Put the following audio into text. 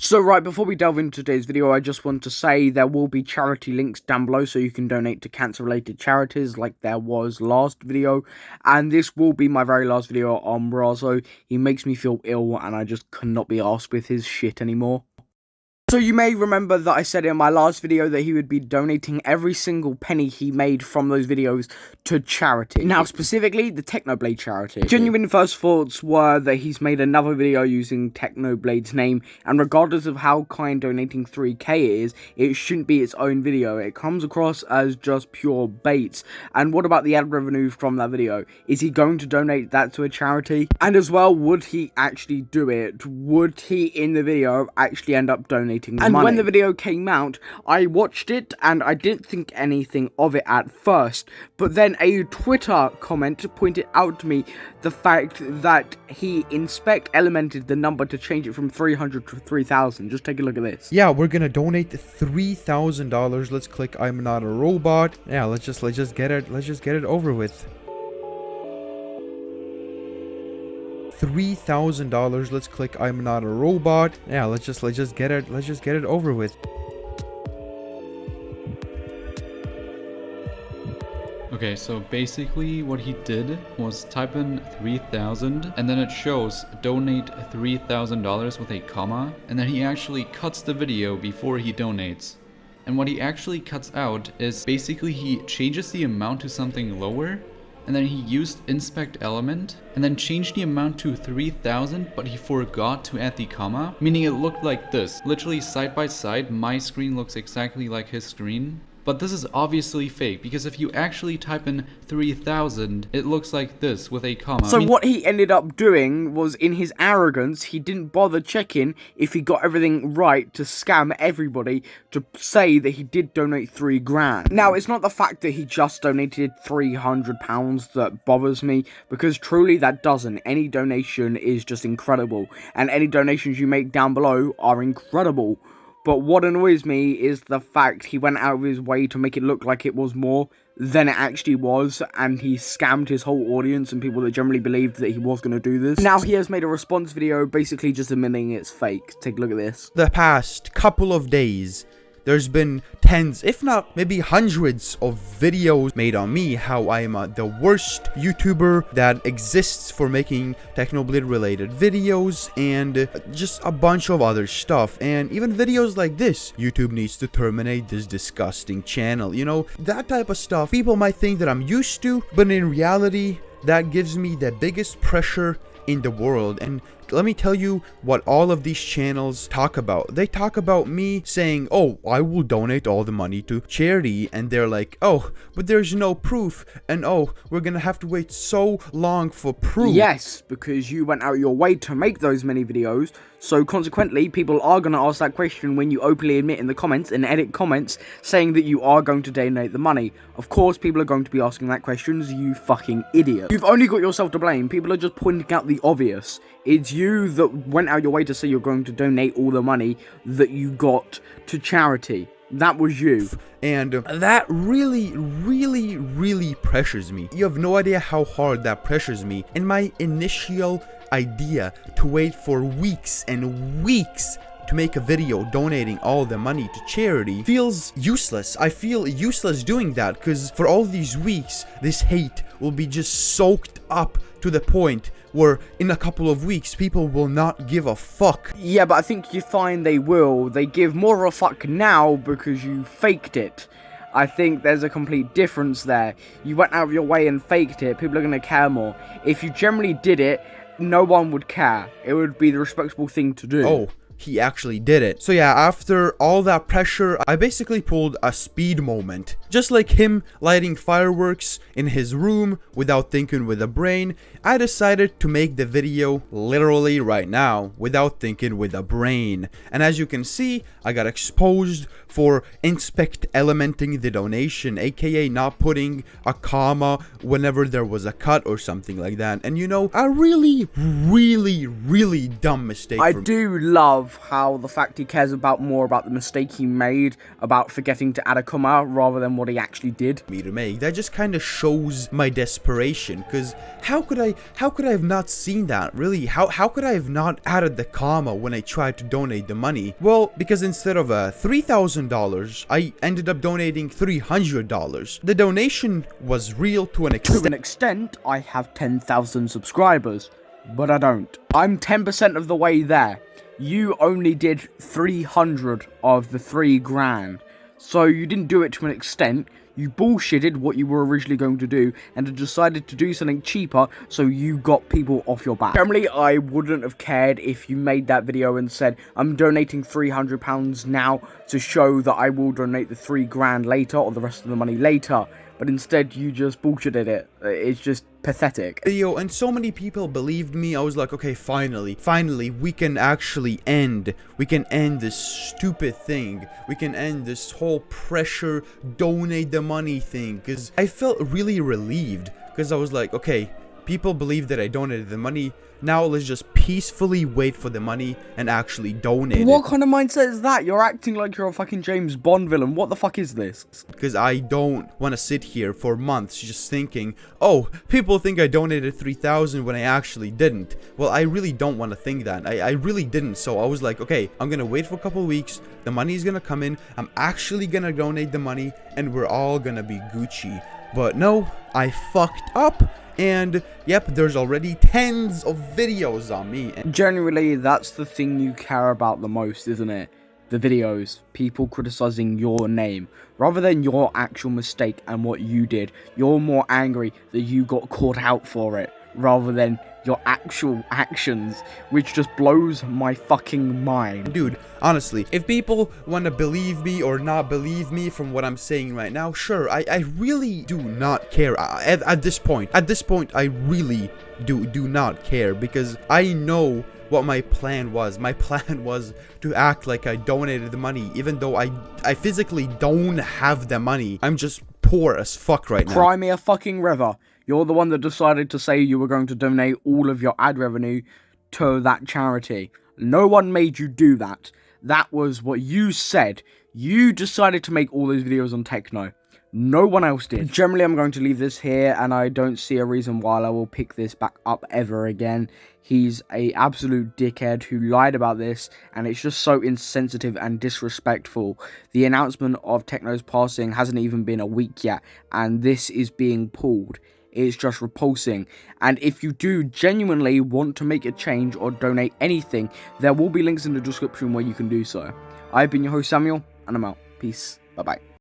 So right, before we delve into today's video, I just want to say there will be charity links down below so you can donate to cancer-related charities like there was last video. And this will be my very last video on Braso. He makes me feel ill and I just cannot be arsed with his shit anymore. So you may remember that I said in my last video that he would be donating every single penny he made from those videos to charity. Now, specifically, the Technoblade charity. Genuine first thoughts were that he's made another video using Technoblade's name, and regardless of how kind donating 3k is, it shouldn't be its own video. It comes across as just pure baits. And what about the ad revenue from that video? Is he going to donate that to a charity? And as well, would he actually do it? Would he, in the video, actually end up donating the money? When the video came out, I watched it and I didn't think anything of it at first, but then a Twitter comment pointed out to me the fact that he elemented the number to change it from 300 to 3,000. Just take a look at this. Yeah, we're gonna donate $3,000. Let's click I'm not a robot. Yeah, let's just get it over with. $3,000. Let's click I'm not a robot. Yeah, let's just get it over with. Okay, so basically what he did was type in 3,000 and then it shows donate $3,000 with a comma, and then he actually cuts the video before he donates. And what he actually cuts out is basically he changes the amount to something lower, and then he used inspect element and then changed the amount to 3,000, but he forgot to add the comma, meaning it looked like this. Literally side by side, my screen looks exactly like his screen. But this is obviously fake, because if you actually type in 3,000, it looks like this with a comma. So what he ended up doing was, in his arrogance, he didn't bother checking if he got everything right to scam everybody to say that he did donate 3 grand. Now, it's not the fact that he just donated £300 that bothers me, because truly that doesn't. Any donation is just incredible, and any donations you make down below are incredible. But what annoys me is the fact he went out of his way to make it look like it was more than it actually was, and he scammed his whole audience and people that generally believed that he was going to do this. Now he has made a response video basically just admitting it's fake. Take a look at this. The past couple of days, there's been tens, if not maybe hundreds of videos made on me, how I am the worst YouTuber that exists for making Technoblade related videos, and just a bunch of other stuff, and even videos like this. YouTube needs to terminate this disgusting channel. You know, that type of stuff people might think that I'm used to, but in reality, that gives me the biggest pressure in the world. And let me tell you what all of these channels talk about. They talk about me saying, oh, I will donate all the money to charity, and they're like, oh, but there's no proof, and oh, we're gonna have to wait so long for proof. Yes, because you went out your way to make those many videos, so consequently people are going to ask that question when you openly admit in the comments and edit comments saying that you are going to donate the money. Of course people are going to be asking that question, you fucking idiot. You've only got yourself to blame. People are just pointing out the obvious. It's you that went out your way to say you're going to donate all the money that you got to charity. That was you. And that really pressures me. You have no idea how hard that pressures me. And my initial idea to wait for weeks and weeks to make a video donating all the money to charity feels useless. I feel useless doing that, because for all these weeks, this hate will be just soaked up to the point where in a couple of weeks people will not give a fuck. Yeah, but I think you find they will. They give more of a fuck now because you faked it. I think there's a complete difference there. You went out of your way and faked it, people are going to care more. If you generally did it, no one would care. It would be the respectable thing to do. Oh, he actually did it. So yeah, after all that pressure, I basically pulled a speed moment. Just like him lighting fireworks in his room without thinking with a brain, I decided to make the video literally right now without thinking with a brain. And as you can see, I got exposed for inspect elementing the donation, aka not putting a comma whenever there was a cut or something like that. And you know, a really dumb mistake. I do love of how the fact he cares more about the mistake he made, about forgetting to add a comma, rather than what he actually did. Me to make. That just kind of shows my desperation, because how could I have not seen that? Really, how could I have not added the comma when I tried to donate the money? Well, because instead of $3,000, I ended up donating $300. The donation was real to an extent. To an extent, I have 10,000 subscribers, but I don't. I'm 10% of the way there. You only did 300 of the 3 grand. So you didn't do it to an extent. You bullshitted what you were originally going to do and decided to do something cheaper so you got people off your back. Generally, I wouldn't have cared if you made that video and said, I'm donating £300 now to show that I will donate the 3 grand later or the rest of the money later. But instead, you just bullshitted it. It's just pathetic. Video, and so many people believed me. I was like, okay, finally, we can actually end. We can end this stupid thing. We can end this whole pressure, donate the money thing. Because I felt really relieved. Because I was like, okay, people believe that I donated the money. Now let's just peacefully wait for the money and actually donate it. What kind of mindset is that? You're acting like you're a fucking James Bond villain. What the fuck is this? Because I don't want to sit here for months just thinking, oh, people think I donated 3,000 when I actually didn't. Well, I really don't want to think that. I really didn't. So I was like, okay, I'm going to wait for a couple weeks. The money is going to come in. I'm actually going to donate the money and we're all going to be Gucci. But no, I fucked up. And yep, there's already tens of videos on me. Generally, that's the thing you care about the most, isn't it? The videos, people criticizing your name, rather than your actual mistake and what you did. You're more angry that you got caught out for it, rather than your actual actions, which just blows my fucking mind. Dude, honestly, if people want to believe me or not believe me from what I'm saying right now, sure, I really do not care. At this point, I really do not care, because I know what my plan was. My plan was to act like I donated the money, even though I physically don't have the money. I'm just poor as fuck right now. Cry me a fucking river. You're the one that decided to say you were going to donate all of your ad revenue to that charity. No one made you do that. That was what you said. You decided to make all those videos on techno. No one else did. Generally, I'm going to leave this here, and I don't see a reason why I will pick this back up ever again. He's a absolute dickhead who lied about this, and it's just so insensitive and disrespectful. The announcement of Techno's passing hasn't even been a week yet, and this is being pulled. It's just repulsing. And if you do genuinely want to make a change or donate anything, there will be links in the description where you can do so. I've been your host Samuel, and I'm out. Peace. Bye bye.